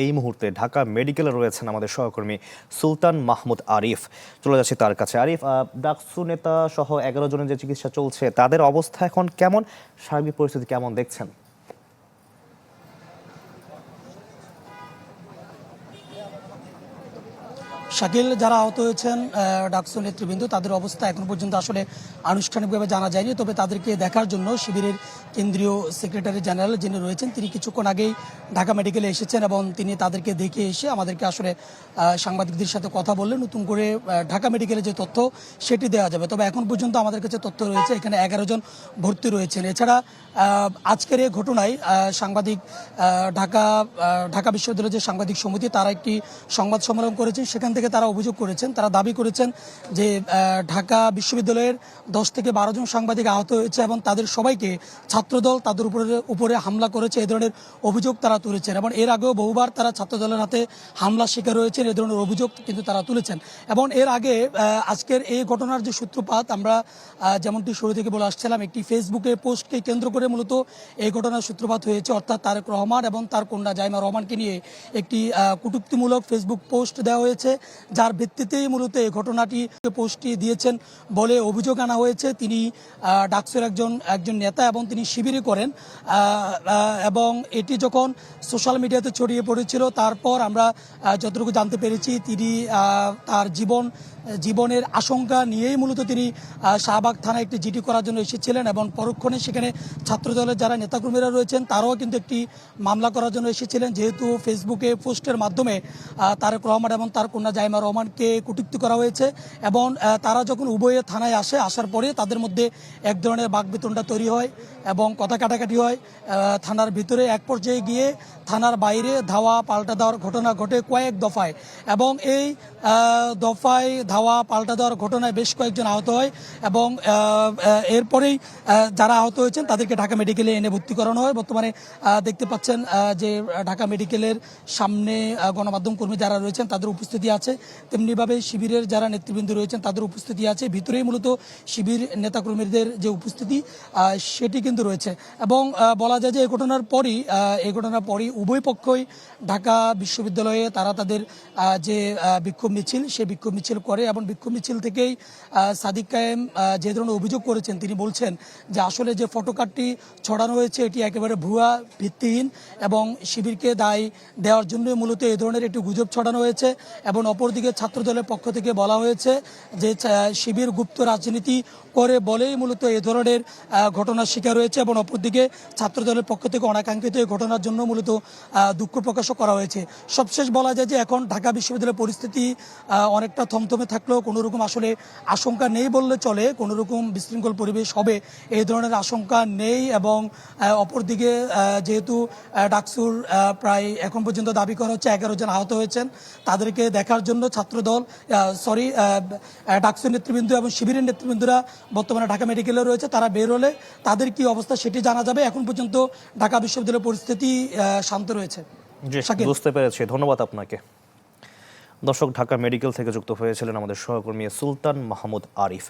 এই মুহূর্তে ঢাকা মেডিকেলে রয়েছেন আমাদের সহকর্মী সুলতান মাহমুদ আরিফ। চলে যাচ্ছি তার কাছে। আরিফ, ডাকসু নেতা সহ 11 জনের যে চিকিৎসা চলছে তাদের অবস্থা এখন কেমন, সার্বিক পরিস্থিতি কেমন দেখছেন? শাকিল, যারা আহত হয়েছেন ডাকসু নেতৃবৃন্দ, তাদের অবস্থা এখন পর্যন্ত আসলে আনুষ্ঠানিকভাবে জানা যায়নি। তবে তাদেরকে দেখার জন্য শিবিরের কেন্দ্রীয় সেক্রেটারি জেনারেল যিনি রয়েছেন তিনি কিছুক্ষণ আগেই ঢাকা মেডিকেলে এসেছেন এবং তিনি তাদেরকে দেখে এসে আমাদেরকে আসলে সাংবাদিকদের সাথে কথা বললে নতুন করে ঢাকা মেডিকেলে যে তথ্য সেটি দেওয়া যাবে। তবে এখন পর্যন্ত আমাদের কাছে তথ্য রয়েছে এখানে 11 জন ভর্তি রয়েছেন। এছাড়া আজকের এই ঘটনায় সাংবাদিক ঢাকা বিশ্ববিদ্যালয়ের যে সাংবাদিক সমিতি তারা একটি সংবাদ সম্মেলন করেছেন। সেখান থেকে তারা অভিযোগ করেছেন, তারা দাবি করেছেন যে ঢাকা বিশ্ববিদ্যালয়ের 10 থেকে 12 জন সাংবাদিক আহত হয়েছে এবং তাদের সবাইকে ছাত্রদল তাদের উপরে হামলা করেছে, এই ধরনের অভিযোগ তারা তুলেছেন। এবং এর আগেও বহুবার তারা ছাত্রদলের হাতে হামলা শিকার হয়েছেন, এই ধরনের অভিযোগ কিন্তু তারা তুলেছেন। এবং এর আগে আজকের এই ঘটনার যে সূত্রপাত আমরা যেমনটি শুরু থেকে বলে আসছিলাম, একটি ফেসবুকে পোস্টকে কেন্দ্র করে মূলত এই ঘটনার সূত্রপাত হয়েছে। অর্থাৎ তারেক রহমান এবং তার কন্যা জাইমা রহমানকে নিয়ে একটি কটূক্তিমূলক ফেসবুক পোস্ট দেওয়া হয়েছে, যার ভিত্তিতেই মূলত এই ঘটনাটি পোস্টটি দিয়েছেন বলে অভিযোগ আনা হয়েছে। তিনি ডাকসুর একজন নেতা এবং তিনি শিবিরে করেন এবং এটি যখন সোশ্যাল মিডিয়াতে ছড়িয়ে পড়েছিল তারপর আমরা যতটুকু জানতে পেরেছি তিনি তার জীবনের আশঙ্কা নিয়েই মূলত তিনি শাহবাগ থানায় একটি জিডি করার জন্য এসেছিলেন এবং পরক্ষণে সেখানে ছাত্রদলের যারা নেতাকর্মীরা রয়েছেন তারাও কিন্তু একটি মামলা করার জন্য এসেছিলেন, যেহেতু ফেসবুকে পোস্টের মাধ্যমে তারেক রহমান এবং তার কন্যা জাইমা রহমানকে কটূক্তি করা হয়েছে। এবং তারা যখন উভয়ে থানায় আসার পরে তাদের মধ্যে এক ধরনের বাকবিতণ্ডা তৈরি হয় এবং কথা কাটাকাটি হয় থানার ভিতরে। এক পর্যায়ে গিয়ে থানার বাইরে ধাওয়া পাল্টা দেওয়ার ঘটনা ঘটে কয়েক দফায় এবং এই দফায় ধাওয়া পাল্টা দেওয়ার ঘটনায় বেশ কয়েকজন আহত হয় এবং এরপরেই যারা আহত হয়েছেন তাদেরকে ঢাকা মেডিকেলে এনে ভর্তি করানো হয়। বর্তমানে দেখতে পাচ্ছেন যে ঢাকা মেডিকেলের সামনে গণমাধ্যম কর্মী যারা রয়েছেন তাদের উপস্থিতি আছে, তেমনিভাবে শিবিরের যারা নেতৃবৃন্দ রয়েছেন তাদের উপস্থিতি আছে। ভিতরেই মূলত শিবির নেতাকর্মীদের যে উপস্থিতি সেটি কিন্তু রয়েছে। এবং বলা যায় যে এই ঘটনার পরই উভয় পক্ষই ঢাকা বিশ্ববিদ্যালয়ে তারা তাদের যে বিক্ষোভ মিছিল সেই বিক্ষোভ মিছিল করে এবং বিক্ষোভ মিছিল থেকেই সাদিক কায়েম যে ধরনের অভিযোগ করেছেন তিনি বলছেন যে আসলে যে ফটোকার্ডটি ছড়ানো হয়েছে এটি একেবারে ভুয়া, ভিত্তিহীন এবং শিবিরকে দায় দেওয়ার জন্য মূলত এই ধরনের একটি গুজব ছড়ানো হয়েছে। এবং অপরদিকে ছাত্রদলের পক্ষ থেকে বলা হয়েছে যে শিবির গুপ্ত রাজনীতি করে বলেই মূলত এই ধরনের ঘটনার শিকার হয়েছে এবং অপরদিকে ছাত্রদলের পক্ষ থেকে অনাকাঙ্ক্ষিত এই ঘটনার জন্য মূলত দুঃখ প্রকাশও করা হয়েছে। সবশেষ বলা যায় যে এখন ঢাকা বিশ্ববিদ্যালয়ের পরিস্থিতি অনেকটা থমথমে থাকলেও কোনোরকম আসলে আশঙ্কা নেই বললে চলে, কোনোরকম বিশৃঙ্খল পরিবেশ হবে এই ধরনের আশঙ্কা নেই। এবং অপরদিকে যেহেতু ডাকসুর প্রায় এখন পর্যন্ত দাবি করা হচ্ছে 11 জন আহত হয়েছেন, তাদেরকে দেখার জন্য ডাকসুর নেতৃবৃন্দ এবং শিবিরের নেতৃবৃন্দরা বর্তমানে ঢাকা মেডিকেলে রয়েছে। তারা বের হলে তাদের কি অবস্থা সেটি জানা যাবে। এখন পর্যন্ত ঢাকা বিশ্ববিদ্যালয়ের পরিস্থিতি শান্ত রয়েছে। বুঝতে পেরেছি, ধন্যবাদ আপনাকে। দর্শক, ঢাকা মেডিকেল থেকে যুক্ত হয়েছিলেন আমাদের সহকর্মী সুলতান মাহমুদ আরিফ।